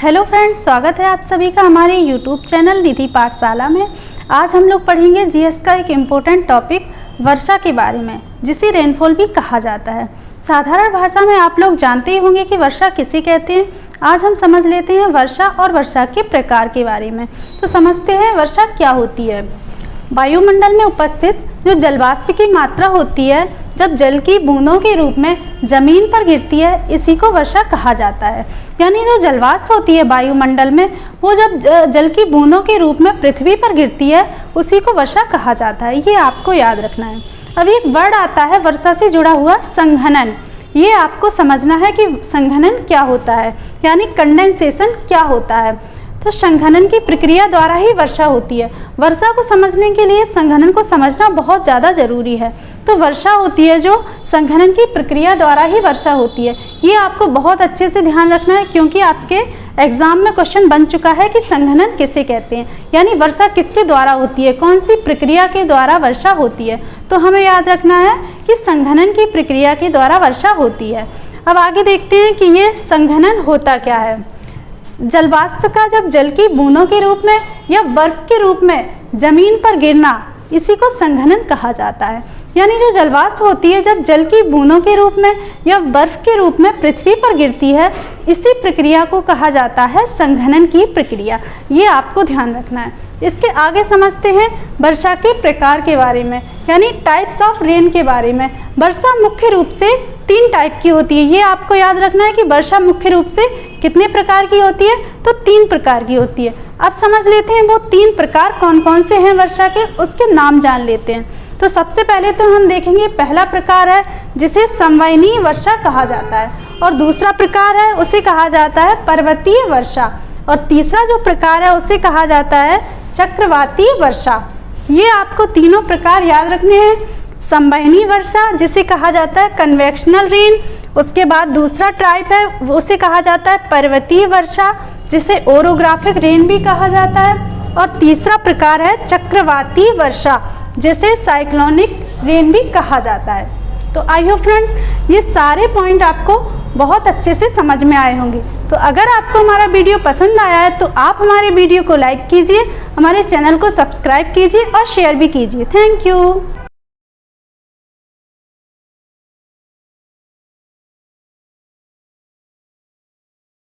Hello friends, स्वागत है आप सभी का हमारे यूट्यूब चैनल निधि पाठशाला में। आज हम लोग पढ़ेंगे जीएस का एक इम्पोर्टेंट टॉपिक वर्षा के बारे में, जिसे रेनफॉल भी कहा जाता है। साधारण भाषा में आप लोग जानते ही होंगे कि वर्षा किसे कहते हैं। आज हम समझ लेते हैं वर्षा और वर्षा के प्रकार के बारे में। तो समझते हैं वर्षा क्या होती है। वायुमंडल में उपस्थित जो जलवाष्प की मात्रा होती है, जब जल की बूंदों के रूप में जमीन पर गिरती है, इसी को वर्षा कहा जाता है। यानी जो जलवाष्प होती है वायुमंडल में, वो जब जल की बूंदों के रूप में पृथ्वी पर गिरती है, उसी को वर्षा कहा जाता है। ये आपको याद रखना है। अब एक वर्ड आता है वर्षा से जुड़ा हुआ, संघनन। ये आपको समझना है कि संघनन क्या होता है, यानी कंडेंसेशन क्या होता है। तो संघनन की प्रक्रिया द्वारा ही वर्षा होती है। वर्षा को समझने के लिए संघनन को समझना बहुत ज़्यादा जरूरी है। तो वर्षा होती है जो संघनन की प्रक्रिया द्वारा ही वर्षा होती है। ये आपको बहुत अच्छे से ध्यान रखना है, क्योंकि आपके एग्जाम में क्वेश्चन बन चुका है कि संघनन किसे कहते हैं, यानी वर्षा किसके द्वारा होती है, कौन सी प्रक्रिया के द्वारा वर्षा होती है। तो हमें याद रखना है कि संघनन की प्रक्रिया के द्वारा वर्षा होती है। अब आगे देखते हैं कि ये संघनन होता क्या है। जलवाष्प का जब जल की बूंदों के रूप में या बर्फ के रूप में जमीन पर गिरना, इसी को संघनन कहा जाता है। यानी जो जलवाष्प होती है जब जल की बूंदों के रूप में या बर्फ के रूप में पृथ्वी पर गिरती है, इसी प्रक्रिया को कहा जाता है संघनन की प्रक्रिया। ये आपको ध्यान रखना है। इसके आगे समझते हैं वर्षा के प्रकार के बारे में, यानी टाइप्स ऑफ रेन के बारे में। वर्षा मुख्य रूप से 3 टाइप की होती है। ये आपको याद रखना है कि वर्षा मुख्य रूप से कितने प्रकार की होती है, तो 3 प्रकार की होती है। अब समझ लेते हैं वो 3 प्रकार कौन कौन से हैं वर्षा के, उसके नाम जान लेते हैं। तो सबसे पहले तो हम देखेंगे पहला प्रकार है जिसे संवहनीय वर्षा कहा जाता है, और दूसरा प्रकार है उसे कहा जाता है पर्वतीय वर्षा, और तीसरा जो प्रकार है उसे कहा जाता है चक्रवाती वर्षा। ये आपको तीनों प्रकार याद रखने हैं। संवहनीय वर्षा जिसे कहा जाता है कन्वेक्शनल रेन, उसके बाद दूसरा टाइप है उसे कहा जाता है पर्वतीय वर्षा, जिसे ओरोग्राफिक रेन भी कहा जाता है, और तीसरा प्रकार है चक्रवाती वर्षा, जिसे साइक्लोनिक रेन भी कहा जाता है। तो आई होप फ्रेंड्स ये सारे पॉइंट आपको बहुत अच्छे से समझ में आए होंगे। तो अगर आपको हमारा वीडियो पसंद आया है तो आप हमारे वीडियो को लाइक कीजिए, हमारे चैनल को सब्सक्राइब कीजिए और शेयर भी कीजिए। Thank you.